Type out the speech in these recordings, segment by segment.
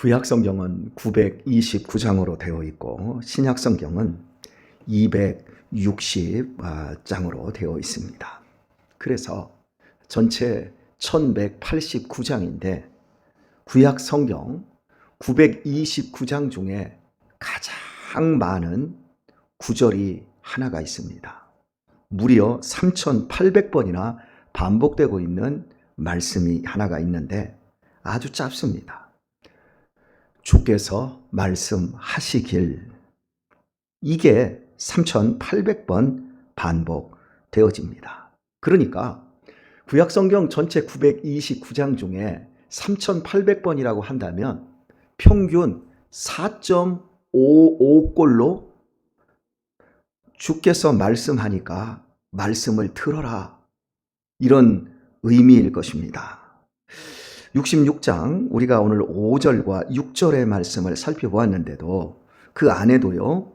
구약성경은 929장으로 되어 있고 신약성경은 260장으로 되어 있습니다. 그래서 전체 1189장인데 구약성경 929장 중에 가장 많은 구절이 하나가 있습니다. 무려 3800번이나 반복되고 있는 말씀이 하나가 있는데 아주 짧습니다. 주께서 말씀하시길, 이게 3800번 반복되어집니다. 그러니까 구약성경 전체 929장 중에 3800번이라고 한다면 평균 4.55골로 주께서 말씀하니까 말씀을 들어라, 이런 의미일 것입니다. 66장 우리가 오늘 5절과 6절의 말씀을 살펴보았는데도 그 안에도요,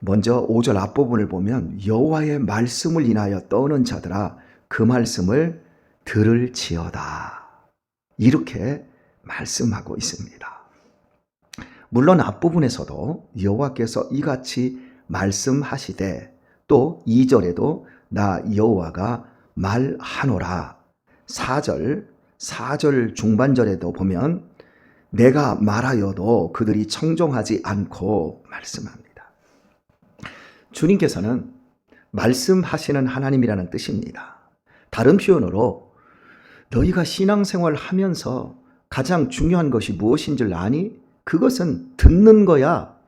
먼저 5절 앞부분을 보면 여호와의 말씀을 인하여 떠오는 자들아 그 말씀을 들을지어다, 이렇게 말씀하고 있습니다. 물론 앞부분에서도 여호와께서 이같이 말씀하시되, 또 2절에도 나 여호와가 말하노라, 4절 중반절에도 보면 내가 말하여도 그들이 청종하지 않고 말씀합니다. 주님께서는 말씀하시는 하나님이라는 뜻입니다. 다른 표현으로 너희가 신앙생활을 하면서 가장 중요한 것이 무엇인 줄 아니? 그것은 듣는 거야.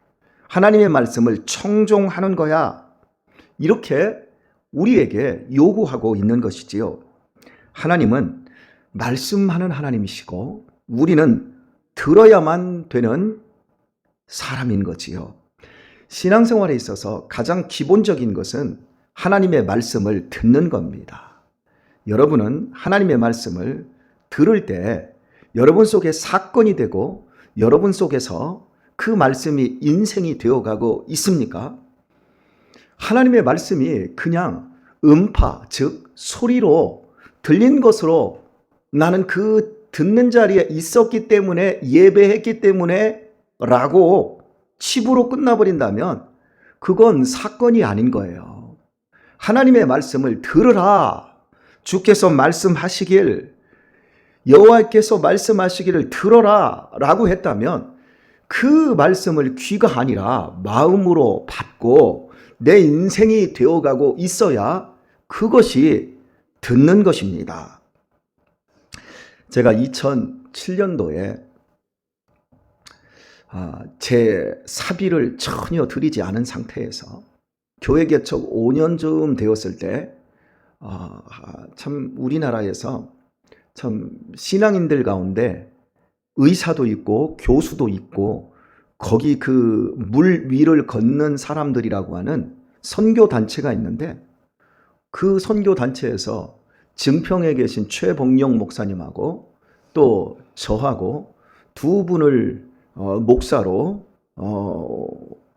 하나님의 말씀을 청종하는 거야. 이렇게 우리에게 요구하고 있는 것이지요. 하나님은 말씀하는 하나님이시고 우리는 들어야만 되는 사람인 거지요. 신앙생활에 있어서 가장 기본적인 것은 하나님의 말씀을 듣는 겁니다. 여러분은 하나님의 말씀을 들을 때 여러분 속에 사건이 되고 여러분 속에서 그 말씀이 인생이 되어가고 있습니까? 하나님의 말씀이 그냥 음파, 즉 소리로 들린 것으로 나는 그 듣는 자리에 있었기 때문에, 예배했기 때문에 라고 칩으로 끝나버린다면 그건 사건이 아닌 거예요. 하나님의 말씀을 들으라, 주께서 말씀하시길, 여호와께서 말씀하시기를 들어라 라고 했다면 그 말씀을 귀가 아니라 마음으로 받고 내 인생이 되어가고 있어야 그것이 듣는 것입니다. 제가 2007년도에 제 사비를 전혀 드리지 않은 상태에서 교회 개척 5년쯤 되었을 때 참 우리나라에서 참 신앙인들 가운데 의사도 있고 교수도 있고 거기 그 물 위를 걷는 사람들이라고 하는 선교 단체가 있는데, 그 선교 단체에서 증평에 계신 최복영 목사님하고 또 저하고 두 분을 목사로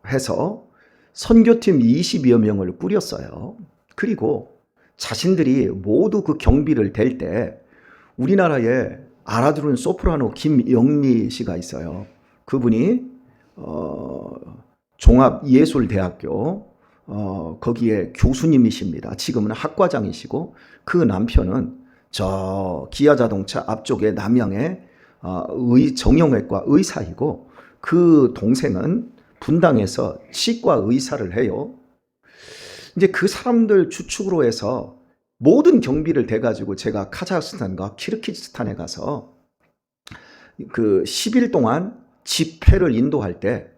해서 선교팀 20여 명을 꾸렸어요. 그리고 자신들이 모두 그 경비를 댈 때 우리나라에 알아두는 소프라노 김영미 씨가 있어요. 그분이 종합예술대학교 거기에 교수님이십니다. 지금은 학과장이시고 그 남편은 저 기아자동차 앞쪽에 남양의 정형외과 의사이고 그 동생은 분당에서 치과 의사를 해요. 이제 그 사람들 주축으로 해서 모든 경비를 대가지고 제가 카자흐스탄과 키르기즈스탄에 가서 그 10일 동안 집회를 인도할 때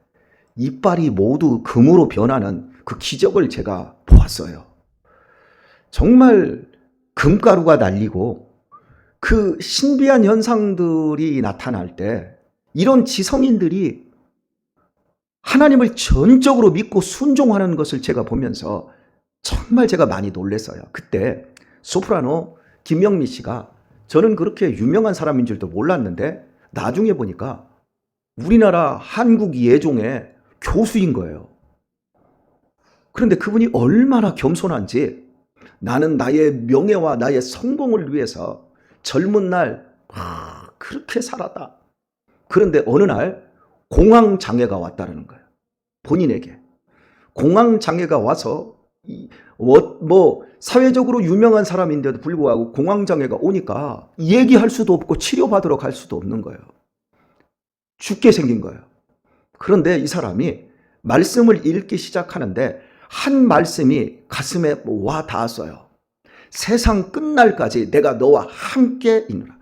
이빨이 모두 금으로 변하는 그 기적을 제가 보았어요. 정말 금가루가 날리고 그 신비한 현상들이 나타날 때 이런 지성인들이 하나님을 전적으로 믿고 순종하는 것을 제가 보면서 정말 제가 많이 놀랐어요. 그때 소프라노 김영미 씨가, 저는 그렇게 유명한 사람인 줄도 몰랐는데 나중에 보니까 우리나라 한국 예종의 교수인 거예요. 그런데 그분이 얼마나 겸손한지, 나는 나의 명예와 나의 성공을 위해서 젊은 날 그렇게 살았다. 그런데 어느 날 공황장애가 왔다는 거예요. 본인에게. 공황장애가 와서 사회적으로 유명한 사람인데도 불구하고 공황장애가 오니까 얘기할 수도 없고 치료받으러 갈 수도 없는 거예요. 죽게 생긴 거예요. 그런데 이 사람이 말씀을 읽기 시작하는데 한 말씀이 가슴에 와 닿았어요. 세상 끝날까지 내가 너와 함께 있노라.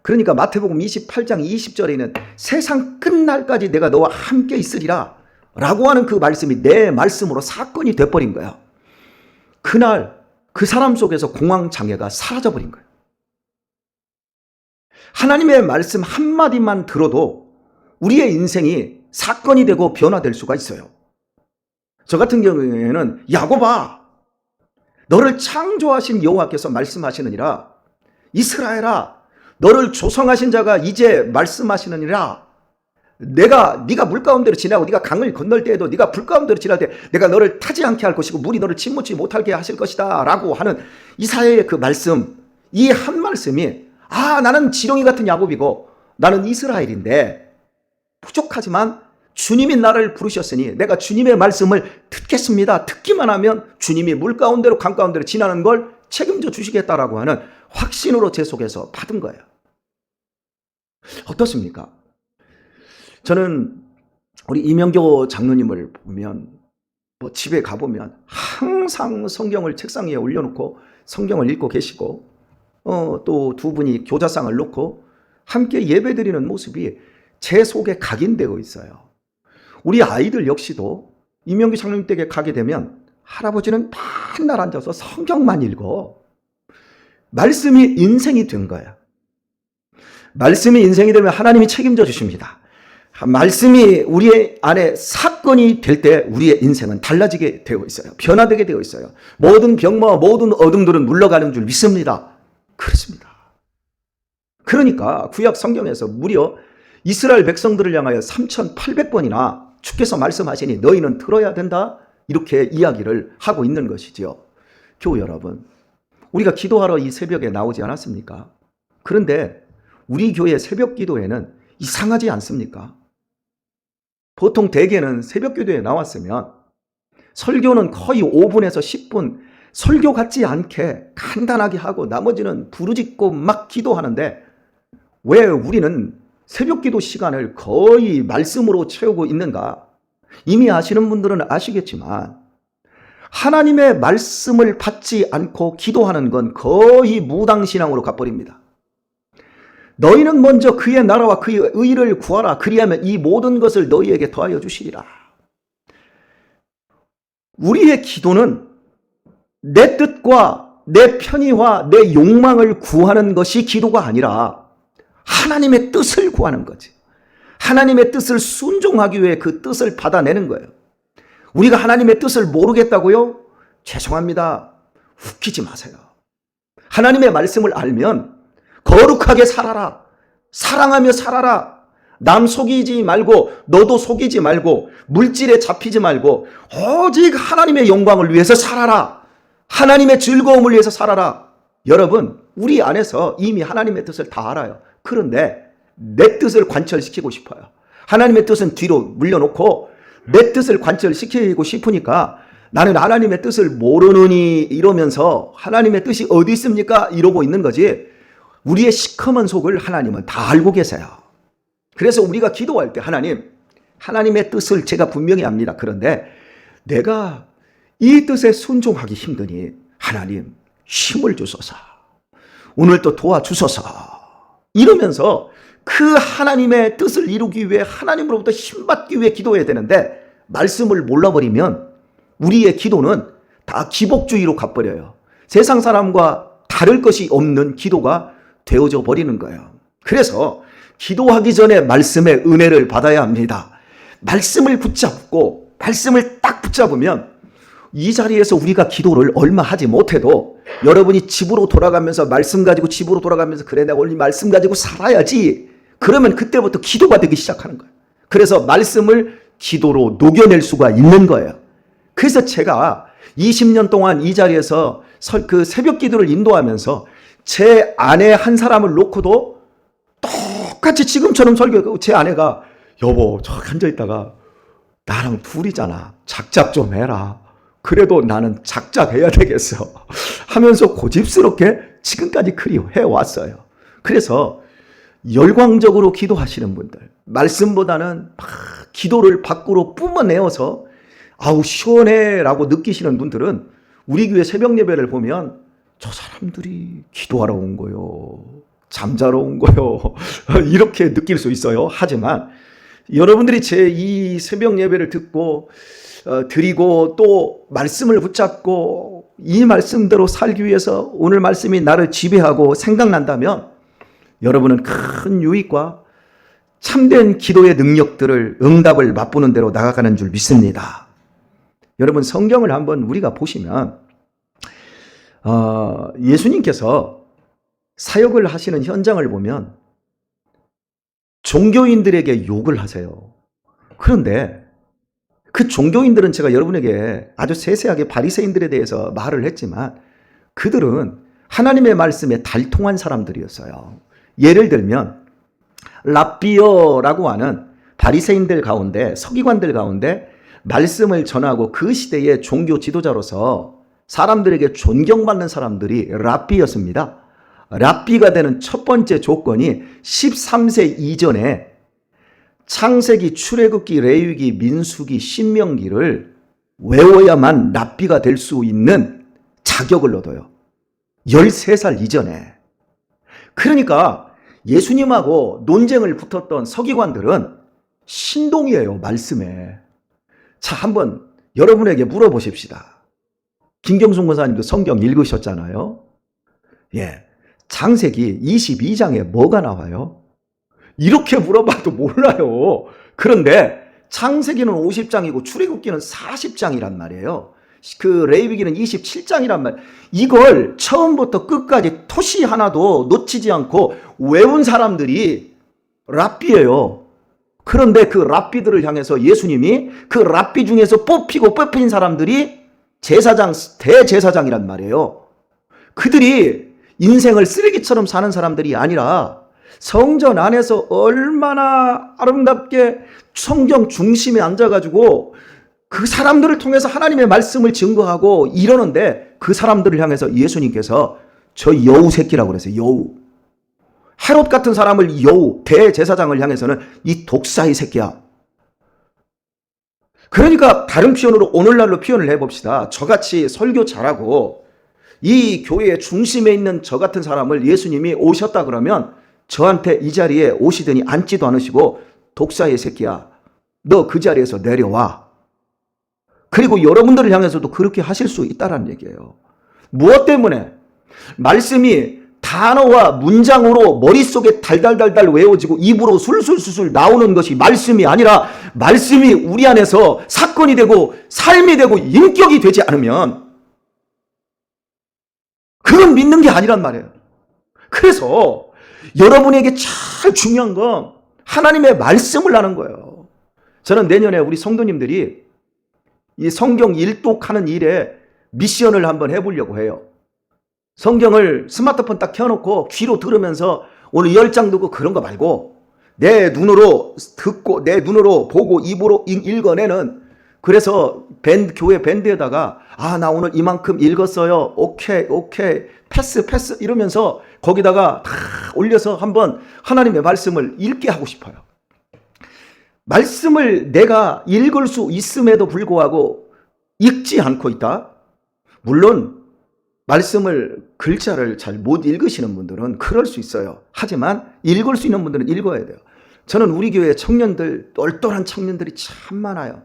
그러니까 마태복음 28장 20절에는 세상 끝날까지 내가 너와 함께 있으리라 라고 하는 그 말씀이 내 말씀으로 사건이 돼버린 거예요. 그날 그 사람 속에서 공황장애가 사라져버린 거예요. 하나님의 말씀 한마디만 들어도 우리의 인생이 사건이 되고 변화될 수가 있어요. 저 같은 경우에는 야곱아, 너를 창조하신 여호와께서 말씀하시느니라. 이스라엘아, 너를 조성하신 자가 이제 말씀하시느니라. 네가 물 가운데로 지나고 네가 강을 건널 때에도 네가 불 가운데로 지날 때 내가 너를 타지 않게 할 것이고 물이 너를 침몰치 못하게 하실 것이다 라고 하는 이사야의 그 말씀, 이 한 말씀이 나는 지렁이 같은 야곱이고 나는 이스라엘인데 부족하지만 주님이 나를 부르셨으니 내가 주님의 말씀을 듣겠습니다. 듣기만 하면 주님이 물 가운데로 강 가운데로 지나는 걸 책임져 주시겠다라고 하는 확신으로 제 속에서 받은 거예요. 어떻습니까? 저는 우리 이명교 장로님을 보면 집에 가보면 항상 성경을 책상 위에 올려놓고 성경을 읽고 계시고 또 두 분이 교자상을 놓고 함께 예배드리는 모습이 제 속에 각인되고 있어요. 우리 아이들 역시도 이명규 장로님 댁에 가게 되면 할아버지는 맨날 앉아서 성경만 읽어. 말씀이 인생이 된 거야. 말씀이 인생이 되면 하나님이 책임져 주십니다. 말씀이 우리의 안에 사건이 될 때 우리의 인생은 달라지게 되어 있어요. 변화되게 되어 있어요. 모든 병마와 모든 어둠들은 물러가는 줄 믿습니다. 그렇습니다. 그러니까 구약 성경에서 무려 이스라엘 백성들을 향하여 3,800번이나 주께서 말씀하시니 너희는 들어야 된다, 이렇게 이야기를 하고 있는 것이죠. 교우 여러분, 우리가 기도하러 이 새벽에 나오지 않았습니까? 그런데 우리 교회 새벽 기도에는 이상하지 않습니까? 보통 대개는 새벽 기도에 나왔으면 설교는 거의 5분에서 10분 설교 같지 않게 간단하게 하고 나머지는 부르짖고 막 기도하는데 왜 우리는 새벽 기도 시간을 거의 말씀으로 채우고 있는가? 이미 아시는 분들은 아시겠지만 하나님의 말씀을 받지 않고 기도하는 건 거의 무당신앙으로 가버립니다. 너희는 먼저 그의 나라와 그의 의를 구하라. 그리하면 이 모든 것을 너희에게 더하여 주시리라. 우리의 기도는 내 뜻과 내 편의와 내 욕망을 구하는 것이 기도가 아니라 하나님의 뜻을 구하는 거지. 하나님의 뜻을 순종하기 위해 그 뜻을 받아내는 거예요. 우리가 하나님의 뜻을 모르겠다고요? 죄송합니다. 웃기지 마세요. 하나님의 말씀을 알면 거룩하게 살아라. 사랑하며 살아라. 남 속이지 말고 너도 속이지 말고 물질에 잡히지 말고 오직 하나님의 영광을 위해서 살아라. 하나님의 즐거움을 위해서 살아라. 여러분, 우리 안에서 이미 하나님의 뜻을 다 알아요. 그런데 내 뜻을 관철시키고 싶어요. 하나님의 뜻은 뒤로 물려놓고 내 뜻을 관철시키고 싶으니까 나는 하나님의 뜻을 모르느니 이러면서 하나님의 뜻이 어디 있습니까? 이러고 있는 거지. 우리의 시커먼 속을 하나님은 다 알고 계세요. 그래서 우리가 기도할 때 하나님의 뜻을 제가 분명히 압니다. 그런데 내가 이 뜻에 순종하기 힘드니 하나님 힘을 주소서. 오늘 또 도와주소서. 이러면서 그 하나님의 뜻을 이루기 위해 하나님으로부터 힘받기 위해 기도해야 되는데 말씀을 몰라버리면 우리의 기도는 다 기복주의로 가버려요. 세상 사람과 다를 것이 없는 기도가 되어져 버리는 거예요. 그래서 기도하기 전에 말씀의 은혜를 받아야 합니다. 말씀을 붙잡고 말씀을 딱 붙잡으면 이 자리에서 우리가 기도를 얼마 하지 못해도 여러분이 집으로 돌아가면서 말씀 가지고 집으로 돌아가면서 그래 내가 오늘 말씀 가지고 살아야지. 그러면 그때부터 기도가 되기 시작하는 거예요. 그래서 말씀을 기도로 녹여낼 수가 있는 거예요. 그래서 제가 20년 동안 이 자리에서 그 새벽 기도를 인도하면서 제 아내 한 사람을 놓고도 똑같이 지금처럼 설교, 제 아내가 여보 저 앉아있다가 나랑 둘이잖아. 작작 좀 해라. 그래도 나는 작작해야 되겠어. 하면서 고집스럽게 지금까지 그리워해 왔어요. 그래서 열광적으로 기도하시는 분들, 말씀보다는 막 기도를 밖으로 뿜어내어서 아우 시원해 라고 느끼시는 분들은 우리 교회 새벽 예배를 보면 저 사람들이 기도하러 온 거요, 잠자러 온 거요 이렇게 느낄 수 있어요. 하지만 여러분들이 제 이 새벽 예배를 듣고 드리고 또 말씀을 붙잡고 이 말씀대로 살기 위해서 오늘 말씀이 나를 지배하고 생각난다면 여러분은 큰 유익과 참된 기도의 능력들을 응답을 맛보는 대로 나아가는 줄 믿습니다. 여러분 성경을 한번 우리가 보시면 예수님께서 사역을 하시는 현장을 보면 종교인들에게 욕을 하세요. 그런데 그 종교인들은 제가 여러분에게 아주 세세하게 바리새인들에 대해서 말을 했지만 그들은 하나님의 말씀에 달통한 사람들이었어요. 예를 들면 랍비어라고 하는 바리새인들 가운데, 서기관들 가운데 말씀을 전하고 그 시대의 종교 지도자로서 사람들에게 존경받는 사람들이 랍비였습니다. 랍비가 되는 첫 번째 조건이 13세 이전에 창세기, 출애굽기, 레위기, 민수기, 신명기를 외워야만 랍비가 될 수 있는 자격을 얻어요. 13살 이전에. 그러니까 예수님하고 논쟁을 붙었던 서기관들은 신동이에요, 말씀에. 자, 한번 여러분에게 물어보십시다. 김경순 권사님도 성경 읽으셨잖아요. 예. 창세기 22장에 뭐가 나와요? 이렇게 물어봐도 몰라요. 그런데 창세기는 50장이고 출애굽기는 40장이란 말이에요. 그 레위기는 27장이란 말. 이걸 처음부터 끝까지 토시 하나도 놓치지 않고 외운 사람들이 랍비예요. 그런데 그 랍비들을 향해서 예수님이 그 랍비 중에서 뽑힌 사람들이 제사장, 대제사장이란 말이에요. 그들이 인생을 쓰레기처럼 사는 사람들이 아니라 성전 안에서 얼마나 아름답게 성경 중심에 앉아가지고 그 사람들을 통해서 하나님의 말씀을 증거하고 이러는데 그 사람들을 향해서 예수님께서 저 여우 새끼라고 그랬어요. 여우. 헤롯 같은 사람을 여우, 대제사장을 향해서는 이 독사의 새끼야. 그러니까 다른 표현으로 오늘날로 표현을 해봅시다. 저같이 설교 잘하고 이 교회의 중심에 있는 저 같은 사람을 예수님이 오셨다 그러면 저한테 이 자리에 오시더니 앉지도 않으시고 독사의 새끼야, 너 그 자리에서 내려와. 그리고 여러분들을 향해서도 그렇게 하실 수 있다는 얘기예요. 무엇 때문에? 말씀이 단어와 문장으로 머릿속에 달달달달 외워지고 입으로 술술술술 나오는 것이 말씀이 아니라 말씀이 우리 안에서 사건이 되고 삶이 되고 인격이 되지 않으면 그건 믿는 게 아니란 말이에요. 그래서 여러분에게 제일 중요한 건 하나님의 말씀을 하는 거예요. 저는 내년에 우리 성도님들이 이 성경 일독하는 일에 미션을 한번 해보려고 해요. 성경을 스마트폰 딱 켜놓고 귀로 들으면서 오늘 10장 듣고 그런 거 말고 내 눈으로 듣고 내 눈으로 보고 입으로 읽어내는, 그래서 교회 밴드에다가 나 오늘 이만큼 읽었어요. 오케이 패스 이러면서 거기다가 다 올려서 한번 하나님의 말씀을 읽게 하고 싶어요. 말씀을 내가 읽을 수 있음에도 불구하고 읽지 않고 있다? 물론 말씀을 글자를 잘 못 읽으시는 분들은 그럴 수 있어요. 하지만 읽을 수 있는 분들은 읽어야 돼요. 저는 우리 교회 청년들, 똘똘한 청년들이 참 많아요.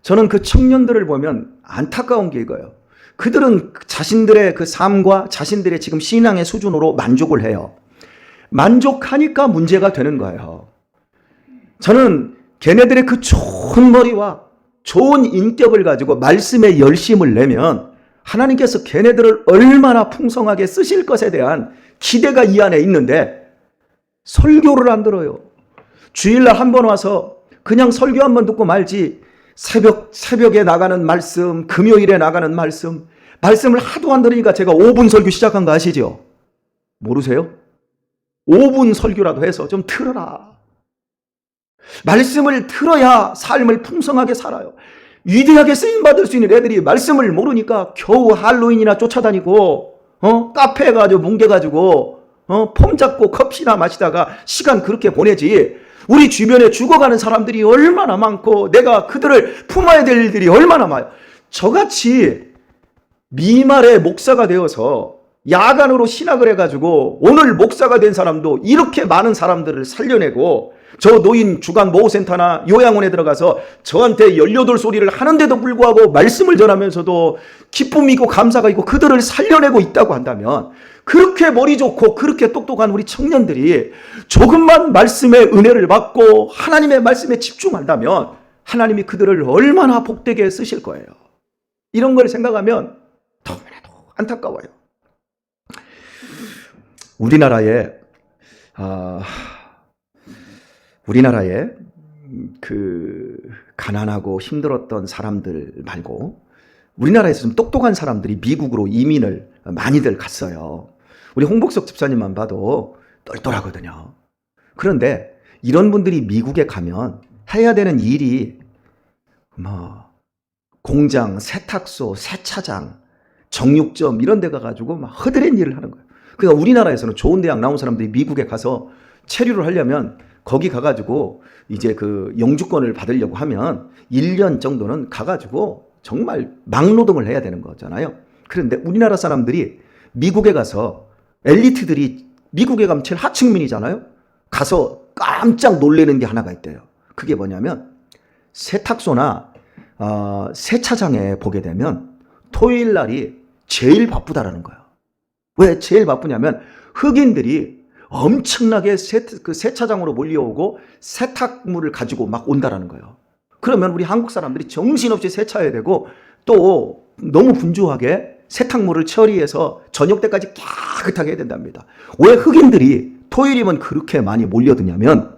저는 그 청년들을 보면 안타까운 게 이거예요. 그들은 자신들의 그 삶과 자신들의 지금 신앙의 수준으로 만족을 해요. 만족하니까 문제가 되는 거예요. 저는 걔네들의 그 좋은 머리와 좋은 인격을 가지고 말씀에 열심을 내면 하나님께서 걔네들을 얼마나 풍성하게 쓰실 것에 대한 기대가 이 안에 있는데 설교를 안 들어요. 주일날 한 번 와서 그냥 설교 한 번 듣고 말지 새벽에 나가는 말씀, 금요일에 나가는 말씀을 하도 안 들으니까 제가 5분 설교 시작한 거 아시죠? 모르세요? 5분 설교라도 해서 좀 틀어라. 말씀을 틀어야 삶을 풍성하게 살아요. 위대하게 쓰임받을 수 있는 애들이 말씀을 모르니까 겨우 할로윈이나 쫓아다니고 카페에 가서 뭉개가지고 폼 잡고 커피나 마시다가 시간 그렇게 보내지. 우리 주변에 죽어가는 사람들이 얼마나 많고 내가 그들을 품어야 될 일들이 얼마나 많아요. 저같이 미말의 목사가 되어서 야간으로 신학을 해가지고 오늘 목사가 된 사람도 이렇게 많은 사람들을 살려내고, 저 노인 주간 모호센터나 요양원에 들어가서 저한테 18소리를 하는데도 불구하고 말씀을 전하면서도 기쁨이 있고 감사가 있고 그들을 살려내고 있다고 한다면, 그렇게 머리 좋고 그렇게 똑똑한 우리 청년들이 조금만 말씀의 은혜를 받고 하나님의 말씀에 집중한다면 하나님이 그들을 얼마나 복되게 쓰실 거예요. 이런 걸 생각하면 너무나도 안타까워요. 우리나라에 그 가난하고 힘들었던 사람들 말고 우리나라에서 좀 똑똑한 사람들이 미국으로 이민을 많이들 갔어요. 우리 홍복석 집사님만 봐도 똘똘하거든요. 그런데 이런 분들이 미국에 가면 해야 되는 일이 공장, 세탁소, 세차장, 정육점 이런 데 가가지고 막 허드렛 일을 하는 거예요. 그러니까 우리나라에서는 좋은 대학 나온 사람들이 미국에 가서 체류를 하려면 거기 가가지고 이제 그 영주권을 받으려고 하면 1년 정도는 가가지고 정말 막노동을 해야 되는 거잖아요. 그런데 우리나라 사람들이 미국에 가서, 엘리트들이 미국에 가면 제일 하층민이잖아요. 가서 깜짝 놀라는 게 하나가 있대요. 그게 뭐냐면 세탁소나 세차장에 보게 되면 토요일 날이 제일 바쁘다라는 거예요. 왜 제일 바쁘냐면 흑인들이 엄청나게 세차장으로 몰려오고 세탁물을 가지고 막 온다라는 거예요. 그러면 우리 한국 사람들이 정신없이 세차해야 되고 또 너무 분주하게 세탁물을 처리해서 저녁 때까지 깨끗하게 해야 된답니다. 왜 흑인들이 토요일이면 그렇게 많이 몰려드냐면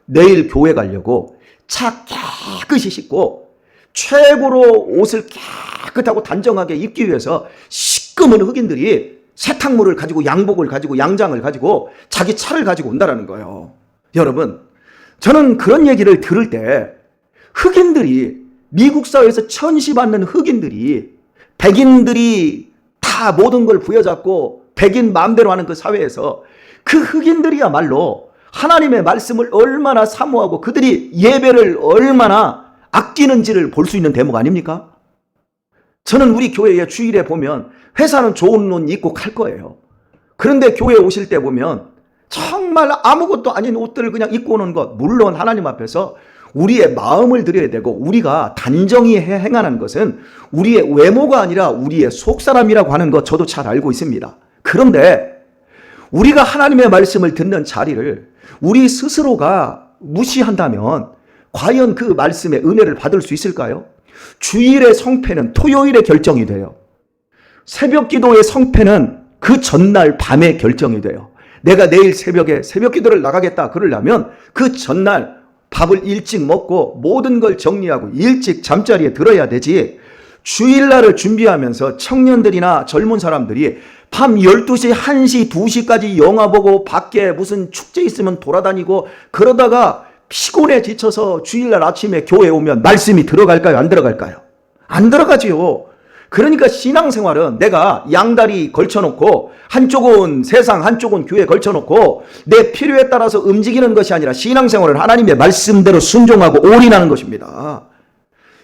내일 교회 가려고 차 깨끗이 씻고 최고로 옷을 깨끗하고 단정하게 입기 위해서 시꺼먼 흑인들이 세탁물을 가지고 양복을 가지고 양장을 가지고 자기 차를 가지고 온다라는 거예요. 여러분, 저는 그런 얘기를 들을 때 흑인들이, 미국 사회에서 천시받는 흑인들이, 백인들이 다 모든 걸 부여잡고 백인 마음대로 하는 그 사회에서 그 흑인들이야말로 하나님의 말씀을 얼마나 사모하고 그들이 예배를 얼마나 아끼는지를 볼 수 있는 대목 아닙니까? 저는 우리 교회에 주일에 보면 회사는 좋은 옷 입고 갈 거예요. 그런데 교회 오실 때 보면 정말 아무것도 아닌 옷들을 그냥 입고 오는 것, 물론 하나님 앞에서 우리의 마음을 드려야 되고 우리가 단정히 행하는 것은 우리의 외모가 아니라 우리의 속사람이라고 하는 것 저도 잘 알고 있습니다. 그런데 우리가 하나님의 말씀을 듣는 자리를 우리 스스로가 무시한다면 과연 그 말씀의 은혜를 받을 수 있을까요? 주일의 성패는 토요일에 결정이 돼요. 새벽 기도의 성패는 그 전날 밤에 결정이 돼요. 내가 내일 새벽에 새벽 기도를 나가겠다 그러려면 그 전날 밥을 일찍 먹고 모든 걸 정리하고 일찍 잠자리에 들어야 되지. 주일날을 준비하면서 청년들이나 젊은 사람들이 밤 12시, 1시, 2시까지 영화 보고 밖에 무슨 축제 있으면 돌아다니고 그러다가 피곤해 지쳐서 주일날 아침에 교회 오면 말씀이 들어갈까요? 안 들어갈까요? 안 들어가지요. 그러니까 신앙생활은 내가 양다리 걸쳐놓고 한쪽은 세상 한쪽은 교회 걸쳐놓고 내 필요에 따라서 움직이는 것이 아니라 신앙생활은 하나님의 말씀대로 순종하고 올인하는 것입니다.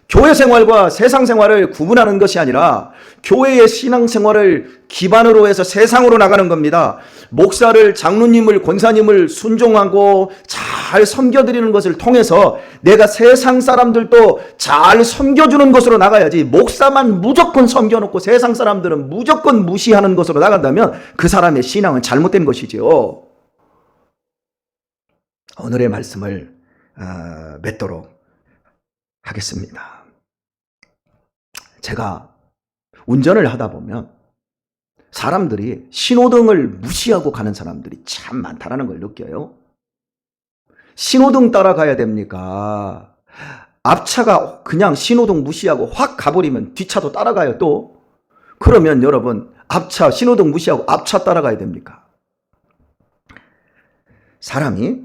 교회 생활과 세상 생활을 구분하는 것이 아니라 교회의 신앙생활을 기반으로 해서 세상으로 나가는 겁니다. 목사를, 장로님을, 권사님을 순종하고 잘 섬겨드리는 것을 통해서 내가 세상 사람들도 잘 섬겨주는 것으로 나가야지, 목사만 무조건 섬겨놓고 세상 사람들은 무조건 무시하는 것으로 나간다면 그 사람의 신앙은 잘못된 것이지요. 오늘의 말씀을 맺도록 하겠습니다. 제가 운전을 하다 보면 사람들이 신호등을 무시하고 가는 사람들이 참 많다는 걸 느껴요. 신호등 따라가야 됩니까? 앞차가 그냥 신호등 무시하고 확 가버리면 뒷차도 따라가요 또? 그러면 여러분, 앞차 신호등 무시하고 앞차 따라가야 됩니까? 사람이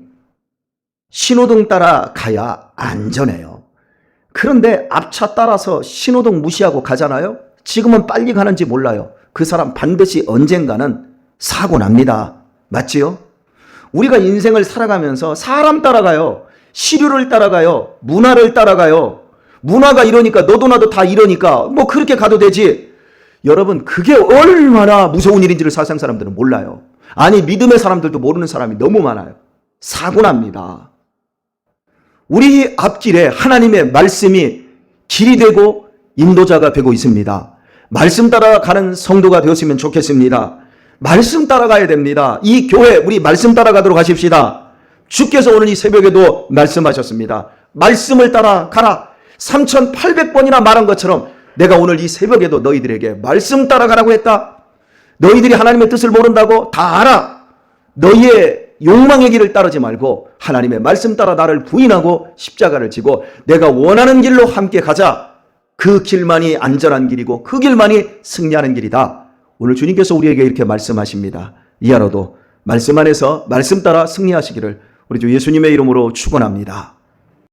신호등 따라 가야 안전해요. 그런데 앞차 따라서 신호등 무시하고 가잖아요. 지금은 빨리 가는지 몰라요. 그 사람 반드시 언젠가는 사고 납니다. 맞지요? 우리가 인생을 살아가면서 사람 따라가요. 시류를 따라가요. 문화를 따라가요. 문화가 이러니까 너도 나도 다 이러니까 뭐 그렇게 가도 되지. 여러분, 그게 얼마나 무서운 일인지를 세상 사람들은 몰라요. 아니, 믿음의 사람들도 모르는 사람이 너무 많아요. 사고 납니다. 우리 앞길에 하나님의 말씀이 길이 되고 인도자가 되고 있습니다. 말씀 따라가는 성도가 되었으면 좋겠습니다. 말씀 따라가야 됩니다. 이 교회 우리 말씀 따라가도록 하십시다. 주께서 오늘 이 새벽에도 말씀하셨습니다. 말씀을 따라가라. 3,800번이나 말한 것처럼 내가 오늘 이 새벽에도 너희들에게 말씀 따라가라고 했다. 너희들이 하나님의 뜻을 모른다고 다 알아. 너희의 욕망의 길을 따르지 말고 하나님의 말씀 따라 나를 부인하고 십자가를 지고 내가 원하는 길로 함께 가자. 그 길만이 안전한 길이고 그 길만이 승리하는 길이다. 오늘 주님께서 우리에게 이렇게 말씀하십니다. 이 하루도 말씀 안에서 말씀 따라 승리하시기를 우리 주 예수님의 이름으로 축원합니다.